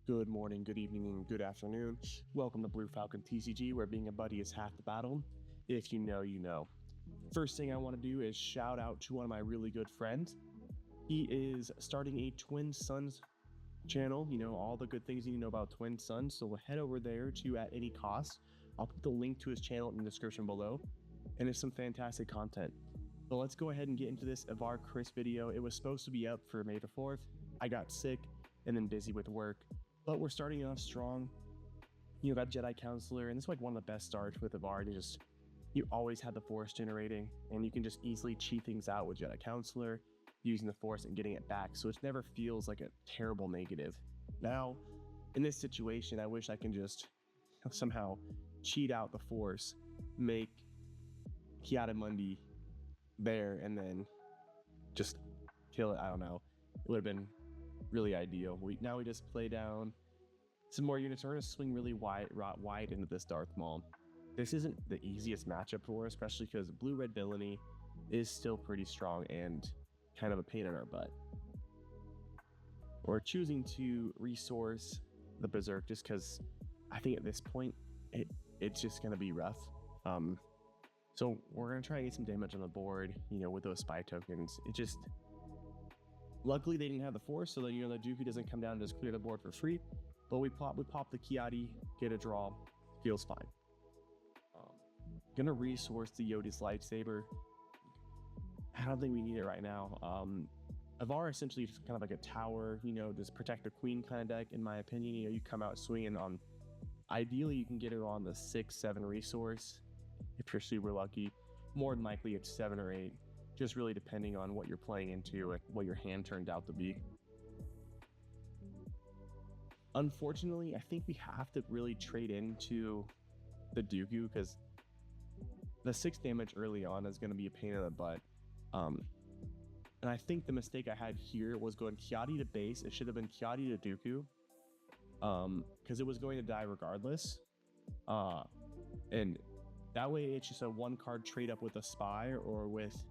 Good morning, good evening, and good afternoon. Welcome to Blue Falcon TCG, where being a buddy is half the battle. If you know, you know. First thing I want to do is shout out to one of my really good friends. He is starting a Twin Suns channel, all the good things you need to know about Twin Suns. So we'll head over there to At Any Cost. I'll put the link to his channel in the description below, and it's some fantastic content. So let's go ahead and get into this Avar Kriss video. It was supposed to be up for May the 4th. I got sick and then busy with work. But we're starting off strong. You got Jedi Counselor, and this is like one of the best starts with Avar. You always have the Force generating, and you can just easily cheat things out with Jedi Counselor, using the Force and getting it back. So it never feels like a terrible negative. Now, in this situation, I wish I can just somehow cheat out the Force, make Kiadamundi there, and then just kill it. I don't know. It would have been really ideal. Now we just play down some more units. We're going to swing really wide into this Darth Maul. This isn't the easiest matchup for us, especially because blue-red villainy is still pretty strong and kind of a pain in our butt. We're choosing to resource the Berserk just because I think at this point it's just going to be rough. So we're going to try to get some damage on the board, with those spy tokens. Luckily, they didn't have the Force, so that the Dooku doesn't come down and just clear the board for free. But we pop the Kiadi, get a draw, feels fine. Gonna resource the Yoda's lightsaber. I don't think we need it right now. Avar essentially is kind of like a tower, just protect the queen kind of deck, in my opinion. You come out swinging on. Ideally, you can get it on the 6-7 resource if you're super lucky. More than likely, it's 7 or 8. Just really depending on what you're playing into and what your hand turned out to be. Unfortunately, I think we have to really trade into the Dooku because the 6 damage early on is going to be a pain in the butt. And I think the mistake I had here was going Kiadi to base. It should have been Kiadi to Dooku because it was going to die regardless. And that way it's just a 1-card trade up with a spy or with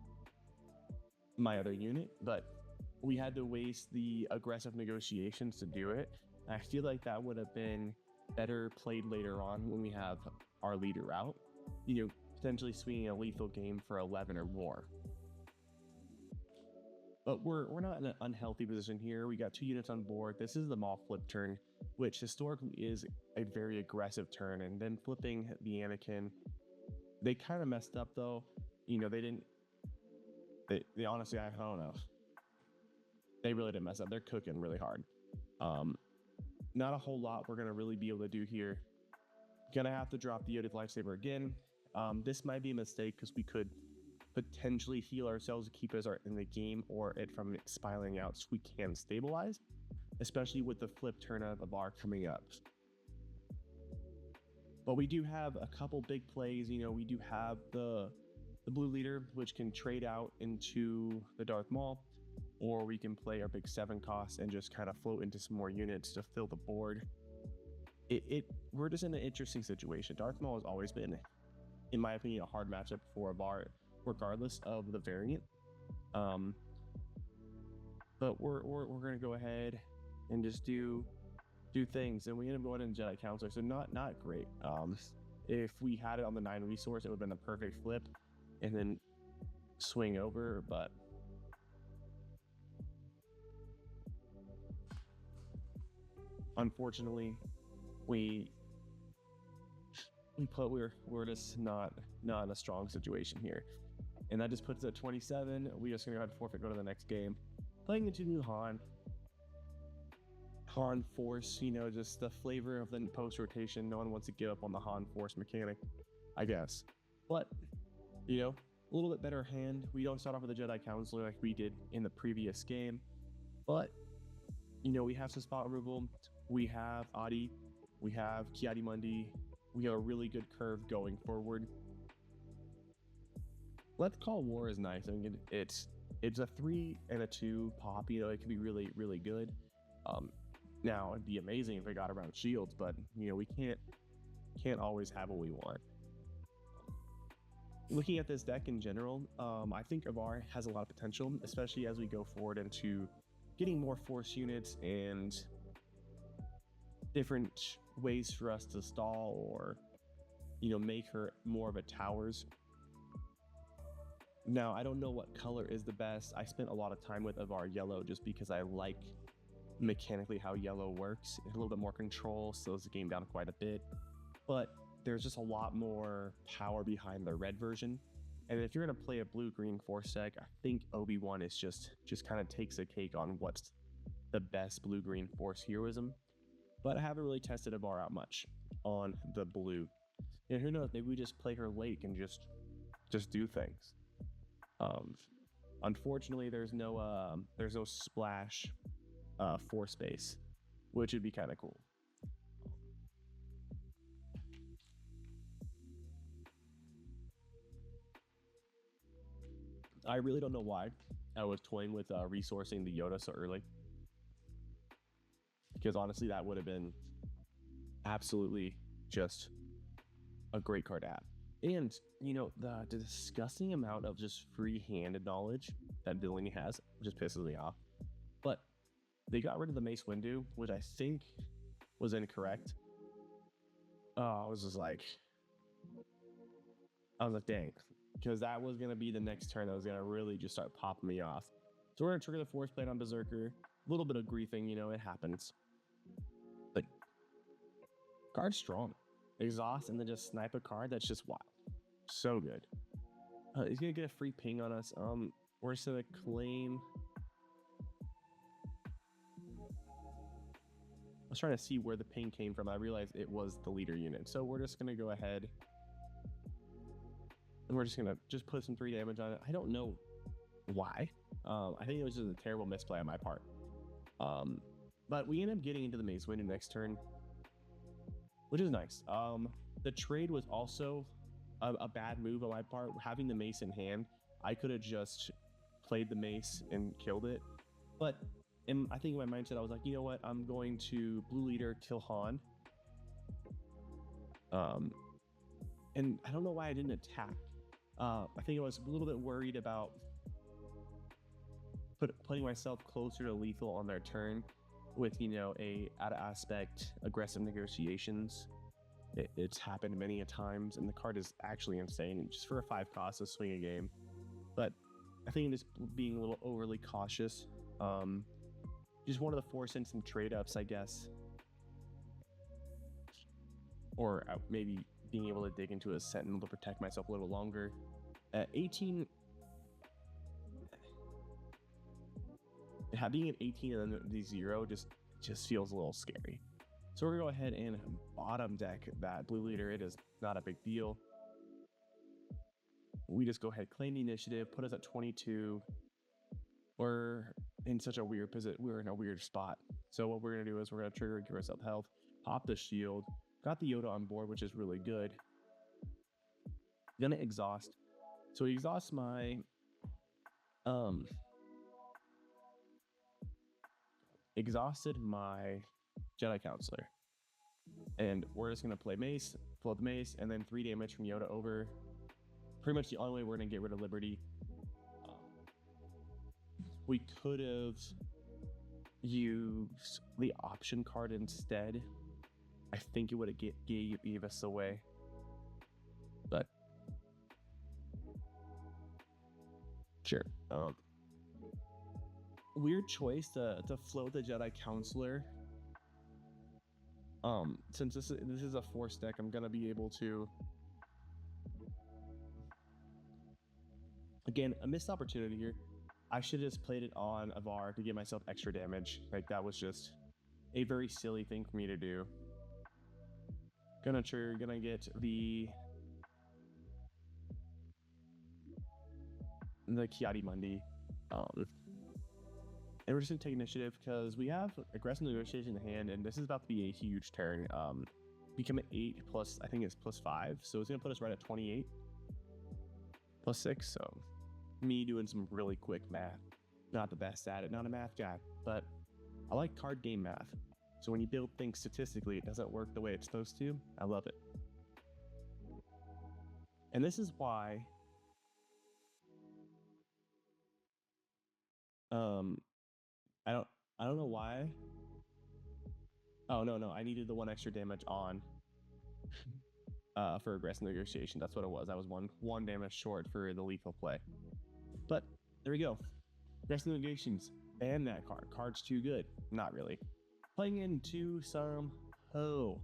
my other unit, but we had to waste the aggressive negotiations to do it. I feel like that would have been better played later on when we have our leader out, potentially swinging a lethal game for 11 or more. But we're not in an unhealthy position here. We got 2 units on board. This is the Maul flip turn, which historically is a very aggressive turn, and then flipping the Anakin, they kind of messed up though. They honestly, I don't know. They really didn't mess up. They're cooking really hard. Not a whole lot we're going to really be able to do here. Gonna have to drop the Yoda's lightsaber again. This might be a mistake because we could potentially heal ourselves to keep us in the game or it from spiraling out so we can stabilize, especially with the flip turn of Avar coming up. But we do have a couple big plays. We do have the blue leader, which can trade out into the Darth Maul, or we can play our big 7 cost and just kind of float into some more units to fill the board. We're just in an interesting situation. Darth Maul has always been, in my opinion, a hard matchup for Avar, regardless of the variant. But we're gonna go ahead and just do things, and we end up going into Jedi Counselor, so not great. If we had it on the 9 resource, it would have been the perfect flip and then swing over, but unfortunately we're just not in a strong situation here, and that just puts us at 27. We just gonna go ahead and forfeit, go to the next game. Playing into new Han Force, just the flavor of the post rotation. No one wants to give up on the Han Force mechanic, I guess, but a little bit better hand. We don't start off with a Jedi Counselor like we did in the previous game, but we have some spot removal. We have Adi, we have Kiadimundi. We have a really good curve going forward. Let's Call War is nice. I mean, it's a 3 and a 2 pop. It can be really, really good. Now it'd be amazing if it got around shields, but we can't always have what we want. Looking at this deck in general, I think Avar has a lot of potential, especially as we go forward into getting more Force units and different ways for us to stall or, make her more of a towers. Now, I don't know what color is the best. I spent a lot of time with Avar yellow just because I like mechanically how yellow works. A little bit more control, slows the game down quite a bit. But there's just a lot more power behind the red version. And if you're going to play a blue-green force deck, I think Obi-Wan is just kind of takes a cake on what's the best blue-green force heroism. But I haven't really tested Avar out much on the blue. And who knows, maybe we just play her late and just do things. Unfortunately, there's no splash force base, which would be kind of cool. I really don't know why I was toying with resourcing the Yoda so early, because honestly, that would have been absolutely just a great card to have. And the disgusting amount of just free-handed knowledge that Delaney has just pisses me off. But they got rid of the Mace Windu, which I think was incorrect. I was like, dang, because that was gonna be the next turn that was gonna really just start popping me off. So we're gonna trigger the Force Plate on Berserker. A little bit of griefing, it happens. But card's strong. Exhaust and then just snipe a card. That's just wild. So good. He's gonna get a free ping on us. We're just gonna claim. I was trying to see where the ping came from. I realized it was the leader unit. So we're just gonna go ahead and we're just gonna put some 3 damage on it. I don't know why. I think it was just a terrible misplay on my part. But we end up getting into the Mace Windu next turn, which is nice. The trade was also a bad move on my part. Having the mace in hand, I could have just played the mace and killed it. But I think in my mindset, I was like, you know what? I'm going to blue leader, kill Han. And I don't know why I didn't attack. I think I was a little bit worried about putting myself closer to lethal on their turn with, a out of aspect aggressive negotiations. It's happened many a times, and the card is actually insane. Just for a 5 cost to swing a game. But I think just being a little overly cautious. Just wanted to force in some trade ups, I guess. Or maybe being able to dig into a Sentinel to protect myself a little longer. At 18, being at 18 and then the 0 just feels a little scary. So we're gonna go ahead and bottom deck that blue leader. It is not a big deal. We just go ahead, claim the initiative, put us at 22. We're in such a weird position. We're in a weird spot. So what we're gonna do is we're gonna trigger, give ourselves health, pop the shield, got the Yoda on board, which is really good. Gonna exhaust. So he exhausts my exhausted my Jedi Counselor. And we're just gonna play Mace, float the Mace, and then 3 damage from Yoda over. Pretty much the only way we're gonna get rid of Liberty. We could have used the option card instead. I think it would have gave us away. But sure. Weird choice to float the Jedi Counselor. Since this is a force deck, I'm gonna be able to. Again, a missed opportunity here. I should have just played it on Avar to give myself extra damage. Like, that was just a very silly thing for me to do. Gonna get the Kiadi Mundi. And we're just gonna take initiative because we have aggressive negotiation in hand, and this is about to be a huge turn. Become an 8 plus, I think it's plus 5, so it's gonna put us right at 28 plus 6. So me doing some really quick math, not the best at it, not a math guy, but I like card game math. So when you build things statistically, it doesn't work the way it's supposed to. I love it. And this is why I don't know why Oh, no, I needed the 1 extra damage on for aggressive negotiation. That's what it was. I was one damage short for the lethal play. But there we go. Aggressive negotiations. Ban that card. Card's too good. Not really. Playing into some Ho.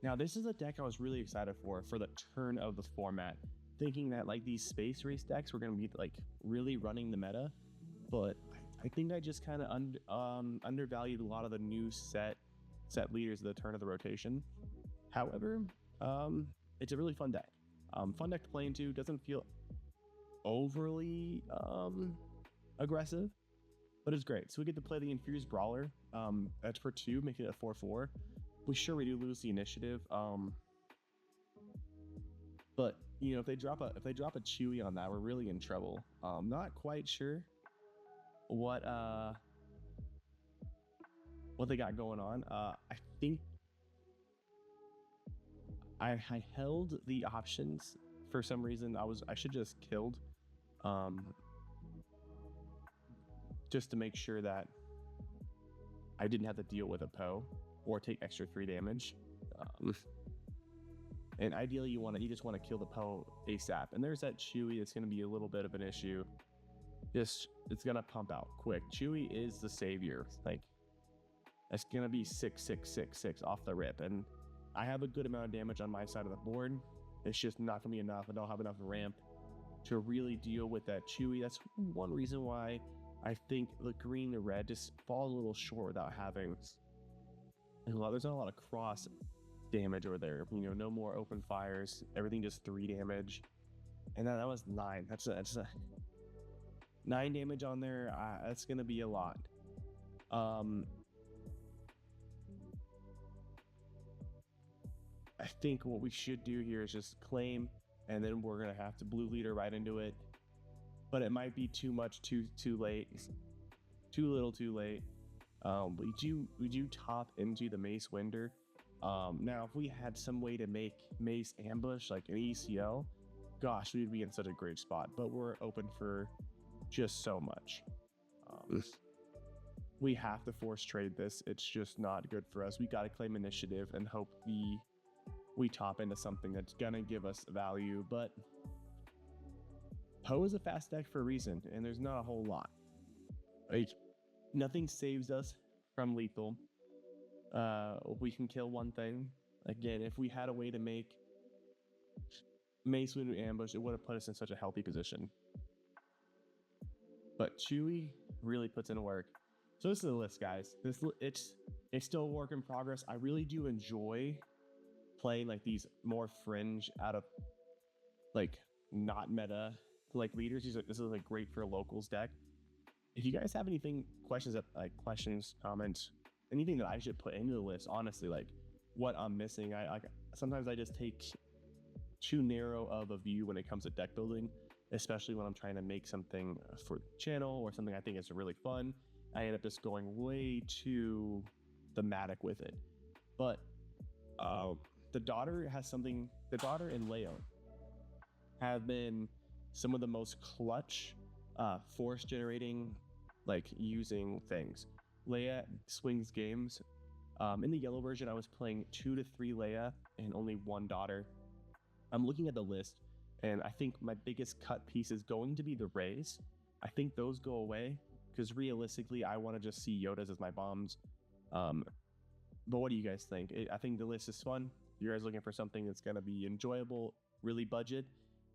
Now this is a deck I was really excited for the turn of the format, thinking that like these space race decks were going to be like really running the meta, but I think I just kind of undervalued a lot of the new set leaders at the turn of the rotation. However, it's a really fun deck. Fun deck to play into. Doesn't feel overly aggressive, but it's great. So we get to play the Infused Brawler. That's for 2, making it a 4/4. We do lose the initiative. But you know, if they drop a Chewy on that, we're really in trouble. Not quite sure what they got going on. I think I held the options for some reason. I should just killed, just to make sure that I didn't have to deal with a Poe or take extra 3 damage. And ideally, you just want to kill the Poe ASAP. And there's that Chewy. It's going to be a little bit of an issue. It's gonna pump out quick. Chewy is the savior. Like, that's gonna be 6/6/6/6 off the rip, and I have a good amount of damage on my side of the board. It's just not gonna be enough. I don't have enough ramp to really deal with that Chewy. That's one reason why I think the green and red just falls a little short without having. And there's not a lot of cross damage over there. You know, no more open fires. Everything just 3 damage, and that was 9. That's a 9 damage on there. That's gonna be a lot. I think what we should do here is just claim, and then we're gonna have to blue leader right into it. But it might be too much, too late, too little, too late. We do top into the Mace Winder. Now, if we had some way to make Mace ambush like an ECL, gosh, we'd be in such a great spot. But we're open for just so much. We have to force trade this. It's just not good for us. We got to claim initiative and hope we top into something that's gonna give us value. But Poe is a fast deck for a reason, and there's not a whole lot. Like, nothing saves us from lethal. We can kill one thing. Again, if we had a way to make Mace Winder ambush, it would have put us in such a healthy position. But Chewy really puts in work. So this is the list, guys. It's still a work in progress. I really do enjoy playing like these more fringe out of like not meta like leaders. This is like great for a locals deck. If you guys have anything, questions, comments, anything that I should put into the list, honestly, like what I'm missing, sometimes I just take too narrow of a view when it comes to deck building, especially when I'm trying to make something for the channel or something I think is really fun. I end up just going way too thematic with it. But the daughter and Leo have been some of the most clutch force generating, like using things. Leia swings games. In the yellow version, I was playing 2 to 3 Leia and only 1 daughter. I'm looking at the list, and I think my biggest cut piece is going to be the Rays. I think those go away because realistically, I want to just see Yodas as my bombs. But what do you guys think? I think the list is fun. If you guys looking for something that's going to be enjoyable, really budget,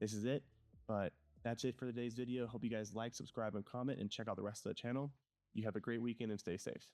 this is it. But that's it for today's video. Hope you guys like, subscribe, and comment, and check out the rest of the channel. You have a great weekend and stay safe.